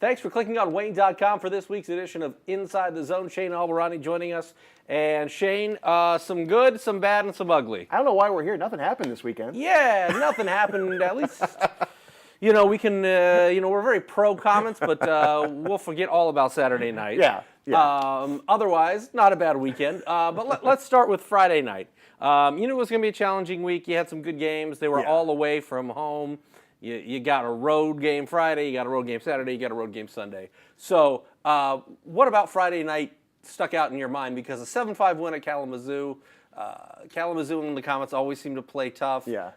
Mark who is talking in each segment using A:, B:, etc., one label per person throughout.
A: Thanks for clicking on Wayne.com for this week's edition of Inside the Zone. Shane Albarani joining us. And Shane, some good, some bad, and some ugly.
B: I don't know why we're here. Nothing happened this weekend.
A: Yeah, nothing happened. At least, we can, we're very pro Komets, but we'll forget all about Saturday night.
B: Yeah.
A: Otherwise, not a bad weekend. But let's start with Friday night. It was going to be a challenging week. You had some good games. They were all away from home. You got a road game Friday, you got a road game Saturday, you got a road game Sunday. So what about Friday night stuck out in your mind? Because a 7-5 win at Kalamazoo. Kalamazoo and the Komets always seem to play tough.
B: Yeah.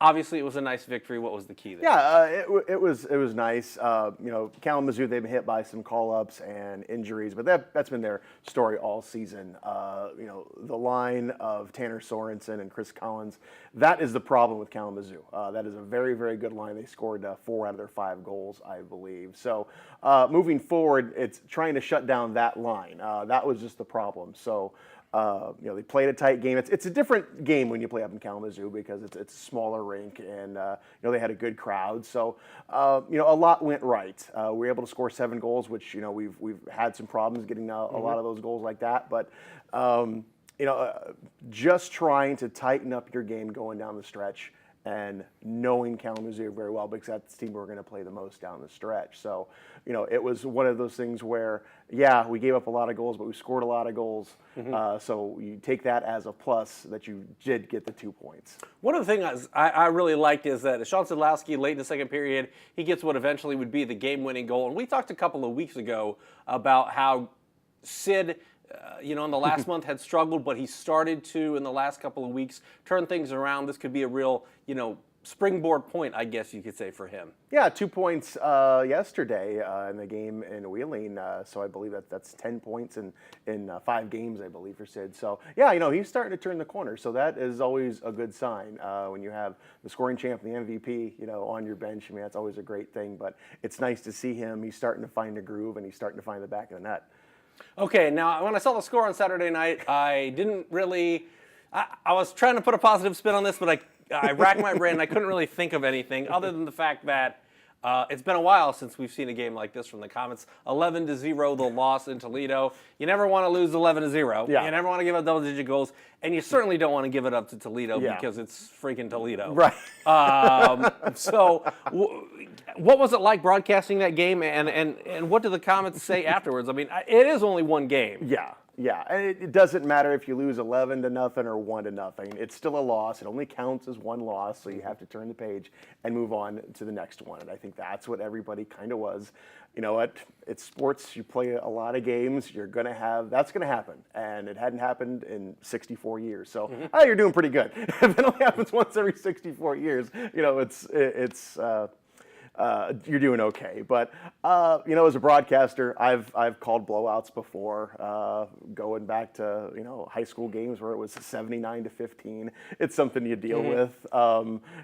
A: Obviously, it was a nice victory. What was the key there?
B: Yeah, it was nice. Kalamazoo, they've been hit by some call-ups and injuries, but that's been their story all season. The line of Tanner Sorensen and Chris Collins, that is the problem with Kalamazoo. That is a very, very good line. They scored 4 out of their 5 goals, I believe. So moving forward, it's trying to shut down that line. That was just the problem. So. They played a tight game. It's a different game when you play up in Kalamazoo because it's a smaller rink and they had a good crowd. So a lot went right. We were able to score 7 goals, which we've had some problems getting a lot of those goals like that. But just trying to tighten up your game going down the stretch and knowing Kalamazoo very well because that's the team we're going to play the most down the stretch. So, it was one of those things where, we gave up a lot of goals, but we scored a lot of goals. So you take that as a plus that you did get the 2 points.
A: One of the things I really liked is that Sean Sidlowski, late in the second period, he gets what eventually would be the game-winning goal. And we talked a couple of weeks ago about how Sid in the last month had struggled, but he started to, in the last couple of weeks, turn things around. This could be a real, springboard point, I guess you could say, for him.
B: Yeah, 2 points yesterday in the game in Wheeling. So I believe that's 10 points in 5 games, I believe, for Sid. So, he's starting to turn the corner. So that is always a good sign when you have the scoring champ and the MVP, on your bench. I mean, that's always a great thing. But it's nice to see him. He's starting to find a groove, and he's starting to find the back of the net.
A: Okay, now when I saw the score on Saturday night, I didn't really – I was trying to put a positive spin on this, but I racked my brain and I couldn't really think of anything other than the fact that it's been a while since we've seen a game like this from the Komets. 11-0, the loss in Toledo. You never want to lose 11-0.
B: Yeah.
A: You never want to give up double-digit goals, and you certainly don't want to give it up to Toledo because it's freaking Toledo.
B: Right.
A: What was it like broadcasting that game, and what did the Komets say afterwards? I mean, it is only one game.
B: Yeah, and it doesn't matter if you lose 11-0 or 1-0. It's still a loss. It only counts as one loss, so you have to turn the page and move on to the next one. And I think that's what everybody kind of was. You know what? It's sports. You play a lot of games. That's going to happen. And it hadn't happened in 64 years. So you're doing pretty good. If it only happens once every 64 years, you're doing okay. But as a broadcaster, I've called blowouts before, going back to high school games where it was 79-15. It's something you deal with.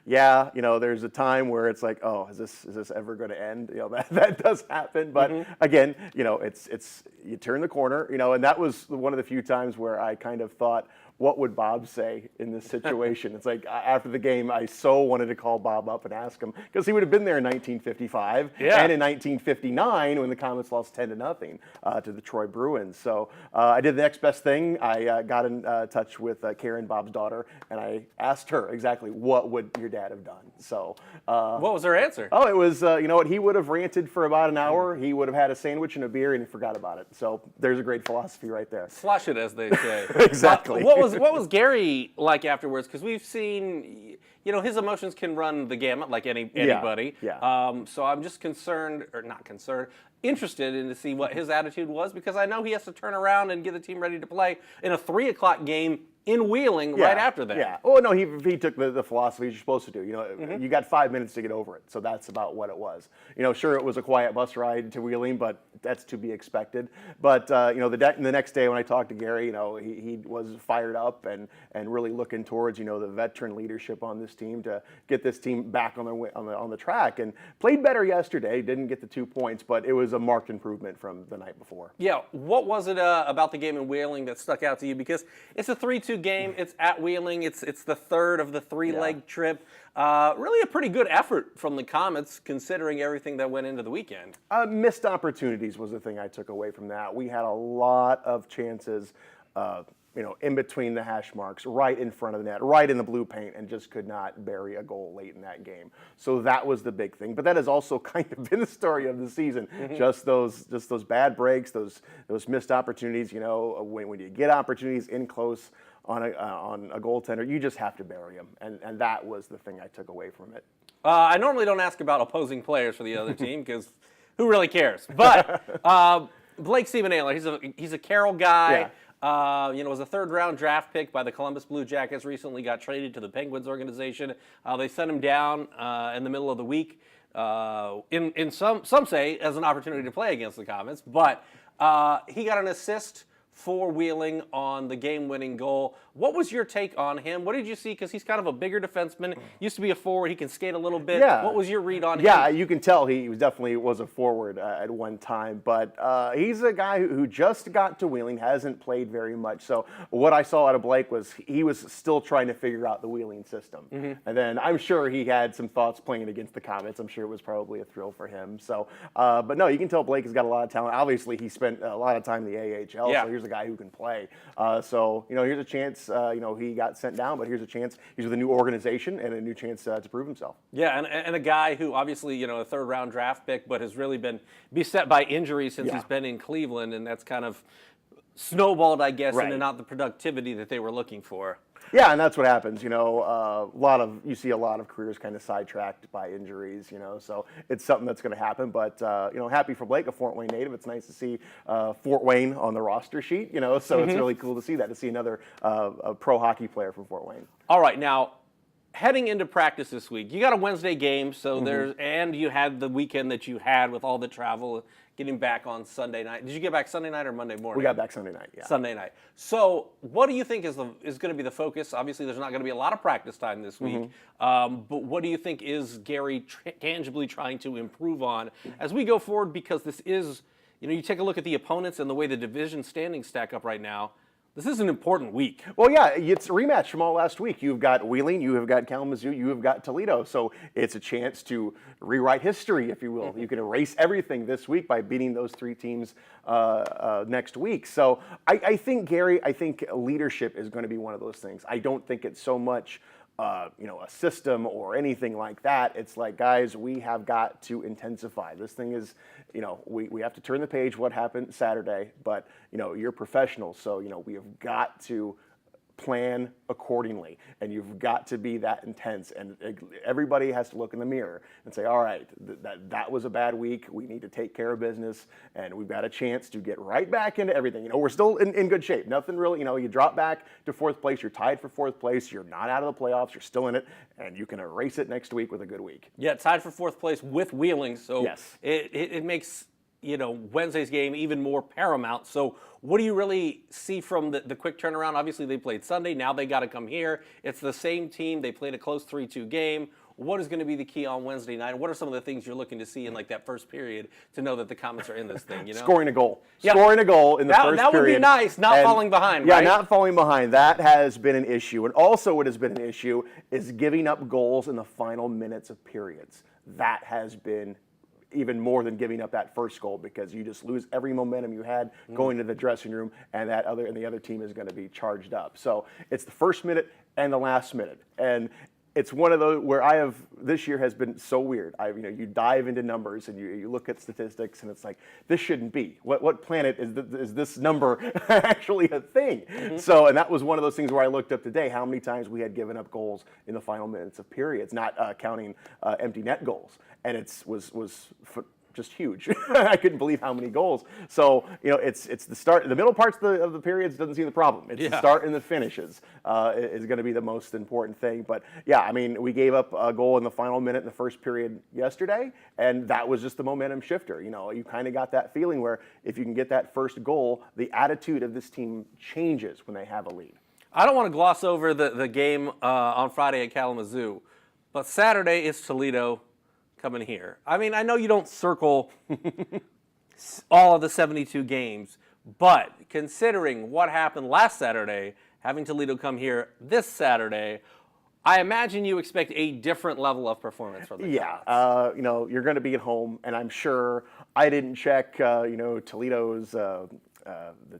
B: There's a time where it's like, oh, is this ever going to end? That does happen. But again, it's you turn the corner. And that was one of the few times where I kind of thought, what would Bob say in this situation? It's like after the game, I so wanted to call Bob up and ask him because he would have been there in 1955 and in 1959 when the Komets lost 10-0 to the Troy Bruins. So I did the next best thing. I got in touch with Karen, Bob's daughter, and I asked her exactly what would your dad have done. So
A: what was her answer?
B: Oh, it was what he would have ranted for about an hour. He would have had a sandwich and a beer and he forgot about it. So there's a great philosophy right there.
A: Slush it, as they say.
B: Exactly.
A: What was Gary like afterwards? Because we've seen, his emotions can run the gamut like anybody.
B: Yeah.
A: So I'm just interested in to see what his attitude was because I know he has to turn around and get the team ready to play in a 3:00 game in Wheeling right after that.
B: Yeah. Oh, no, he took the philosophy you're supposed to do. You got 5 minutes to get over it. So that's about what it was. Sure, it was a quiet bus ride to Wheeling, but that's to be expected. But, the next day when I talked to Gary, he was fired up and really looking towards, the veteran leadership on this team to get this team back on the track and played better yesterday. Didn't get the 2 points, but it was a marked improvement from the night before.
A: Yeah. What was it about the game in Wheeling that stuck out to you? Because it's a 3-2 game. It's at Wheeling. It's the third of the three-leg trip. Really a pretty good effort from the Komets, considering everything that went into the weekend.
B: Missed opportunities was the thing I took away from that. We had a lot of chances, in between the hash marks, right in front of the net, right in the blue paint, and just could not bury a goal late in that game. So that was the big thing. But that has also kind of been the story of the season. Just those bad breaks, those missed opportunities. When you get opportunities in close on a goaltender, you just have to bury them, and that was the thing I took away from it.
A: I normally don't ask about opposing players for the other team because who really cares? But Blake Steven-Naylor, he's a Carroll guy.
B: Yeah.
A: Was a third-round draft pick by the Columbus Blue Jackets. Recently got traded to the Penguins organization. They sent him down in the middle of the week. In some say as an opportunity to play against the Komets, but he got an assist for Wheeling on the game-winning goal. What was your take on him? What did you see? Because he's kind of a bigger defenseman. Used to be a forward. He can skate a little bit.
B: Yeah.
A: What was your read on him?
B: Yeah, you can tell he definitely was a forward at one time. But he's a guy who just got to Wheeling, hasn't played very much. So what I saw out of Blake was he was still trying to figure out the Wheeling system. And then I'm sure he had some thoughts playing against the Komets. I'm sure it was probably a thrill for him. So, but no, you can tell Blake has got a lot of talent. Obviously, he spent a lot of time in the AHL.
A: Yeah.
B: So here's a guy who can play. So here's a chance. He got sent down, but here's a chance. He's with a new organization and a new chance to prove himself.
A: Yeah, and a guy who obviously, a third-round draft pick, but has really been beset by injury since he's been in Cleveland, and that's kind of snowballed, I guess, into not the productivity that they were looking for.
B: Yeah, and that's what happens. You see a lot of careers kind of sidetracked by injuries. So it's something that's going to happen. But happy for Blake, a Fort Wayne native. It's nice to see Fort Wayne on the roster sheet. So it's really cool to see that, to see another a pro hockey player from Fort Wayne.
A: All right, now heading into practice this week, you got a Wednesday game. So and you had the weekend that you had with all the travel. Getting back on Sunday night. Did you get back Sunday night or Monday morning?
B: We got back Sunday night, yeah.
A: Sunday night. So what do you think is going to be the focus? Obviously, there's not going to be a lot of practice time this week. But what do you think is Gary tangibly trying to improve on as we go forward? Because this is, you take a look at the opponents and the way the division standings stack up right now. This is an important week.
B: Well, yeah, it's a rematch from all last week. You've got Wheeling, you have got Kalamazoo, you have got Toledo. So it's a chance to rewrite history, if you will. You can erase everything this week by beating those three teams next week. So I think, Gary, leadership is going to be one of those things. I don't think it's so much a system or anything like that. It's like, guys, we have got to intensify. This thing is, we have to turn the page what happened Saturday, but, you're professionals. So, we have got to plan accordingly, and you've got to be that intense, and everybody has to look in the mirror and say, all right, that was a bad week. We need to take care of business, and we've got a chance to get right back into everything. We're still in good shape. Nothing really, you drop back to fourth place, you're tied for fourth place, you're not out of the playoffs, you're still in it, and you can erase it next week with a good week.
A: Yeah, tied for fourth place with Wheeling, so
B: yes.
A: It makes Wednesday's game even more paramount. So what do you really see from the quick turnaround? Obviously, they played Sunday. Now they got to come here. It's the same team. They played a close 3-2 game. What is going to be the key on Wednesday night? And what are some of the things you're looking to see in that first period to know that the Komets are in this thing?
B: Scoring a goal.
A: Yeah.
B: Scoring a goal in the first period.
A: That would be nice, not falling behind,
B: yeah,
A: right?
B: not falling behind. That has been an issue. And also what has been an issue is giving up goals in the final minutes of periods. That has been even more than giving up that first goal, because you just lose every momentum you had going to the dressing room, and the other team is going to be charged up. So it's the first minute and the last minute, and it's one of those where this year has been so weird. You dive into numbers and you look at statistics, and it's like, this shouldn't be. What planet is this number actually a thing? So, and that was one of those things where I looked up today how many times we had given up goals in the final minutes of periods, not counting empty net goals, and it was just huge. I couldn't believe how many goals. So, it's the start, the middle parts of the periods doesn't seem the problem. It's the start and the finishes is going to be the most important thing. But yeah, we gave up a goal in the final minute in the first period yesterday, and that was just the momentum shifter. You kind of got that feeling where if you can get that first goal, the attitude of this team changes when they have a lead.
A: I don't want to gloss over the game on Friday at Kalamazoo, but Saturday is Toledo coming here. I know you don't circle all of the 72 games, but considering what happened last Saturday, having Toledo come here this Saturday. I imagine you expect a different level of performance from the Komets.
B: You know, you're going to be at home, and I'm sure I didn't check, you know, Toledo's the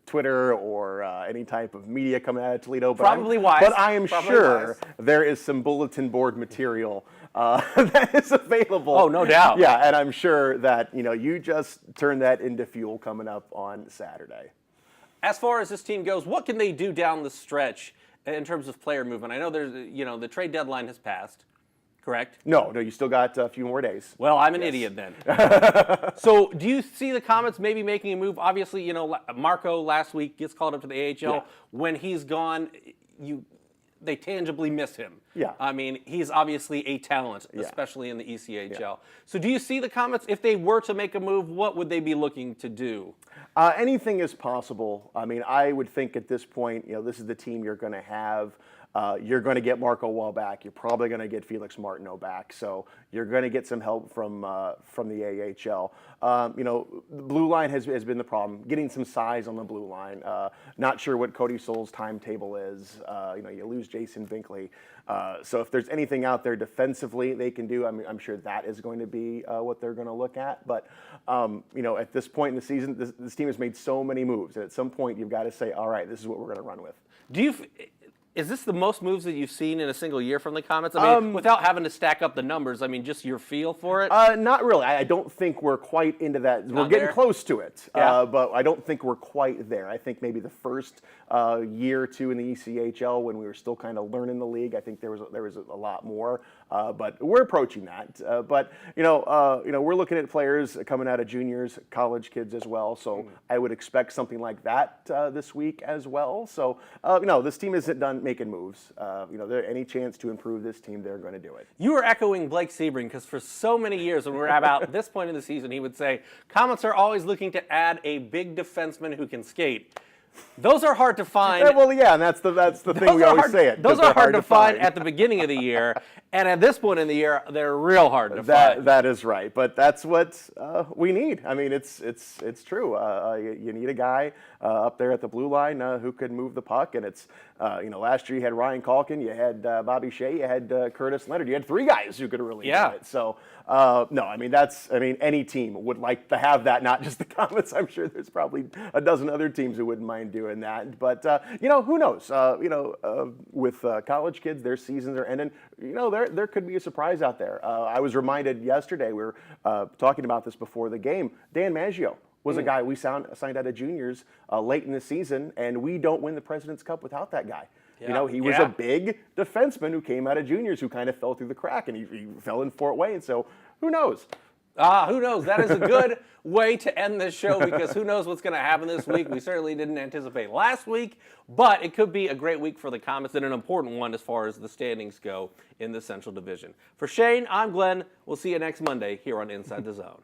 B: Twitter or any type of media coming out of Toledo. But
A: Probably wise.
B: But I am
A: Probably
B: sure
A: wise.
B: there is some bulletin board material that is available.
A: Oh, no doubt.
B: Yeah, and I'm sure that, you know, you just turn that into fuel coming up on Saturday.
A: As far as this team goes, what can they do down the stretch in terms of player movement? I know there's, you know, the trade deadline has passed, correct?
B: No, you still got a few more days.
A: Well, I'm an idiot then. So do you see the Komets maybe making a move? Obviously, you know, Marco last week gets called up to the AHL.
B: Yeah.
A: When he's gone, they tangibly miss him.
B: Yeah.
A: I mean, he's obviously a talent, especially in the ECHL. So do you see the Komets, if they were to make a move, what would they be looking to do?
B: Anything is possible. I mean, I would think at this point, you know, this is the team you're going to have. You're going to get Marco Wall back. You're probably going to get Felix Martineau back. So you're going to get some help from the AHL. You know, the blue line has been the problem. Getting some size on the blue line. Not sure what Cody Soule's timetable is. You know, you lose Jason Binkley. So if there's anything out there defensively they can do, I mean, I'm sure that is going to be what they're going to look at. But you know, at this point in the season, this team has made so many moves, and at some point you've got to say, all right, this is what we're going to run with.
A: Is this the most moves that you've seen in a single year from the Komets? I mean, without having to stack up the numbers, I mean, just your feel for it?
B: Not really. I don't think we're quite into that. We're getting
A: there?
B: close to it,
A: Yeah.
B: but I don't think we're quite there. I think maybe the first year or two in the ECHL, when we were still kind of learning the league, I think there was a lot more. But we're approaching that. But you know, we're looking at players coming out of juniors, college kids as well. So I would expect something like that this week as well. So you know, this team isn't done making moves. You know, there any chance to improve this team, they're going to do it.
A: You were echoing Blake Sebring because for so many years, when we were about this point in the season, he would say, Komets are always looking to add a big defenseman who can skate. Those are hard to find.
B: Well, yeah, and that's the thing we always say it.
A: Those are hard to find at the beginning of the year, and at this point in the year, they're real hard to find.
B: That is right, but that's what we need. I mean, it's true. You need a guy up there at the blue line who could move the puck, and it's you know, last year you had Ryan Calkin, you had Bobby Shea, you had Curtis Leonard. You had three guys who could really do it. So no, I mean any team would like to have that, not just the Komets. I'm sure there's probably a dozen other teams who wouldn't mind doing that. But you know, who knows? You know, with college kids, their seasons are ending. You know, there could be a surprise out there. I was reminded yesterday, we were talking about this before the game. Dan Maggio was a guy we signed out of juniors late in the season, and we don't win the President's Cup without that guy. You know, he was a big defenseman who came out of juniors who kind of fell through the crack, and he fell in Fort Wayne. So who knows?
A: Who knows? That is a good way to end this show, because who knows what's going to happen this week. We certainly didn't anticipate last week, but it could be a great week for the Komets and an important one as far as the standings go in the Central Division. For Shane, I'm Glenn. We'll see you next Monday here on Inside the Zone.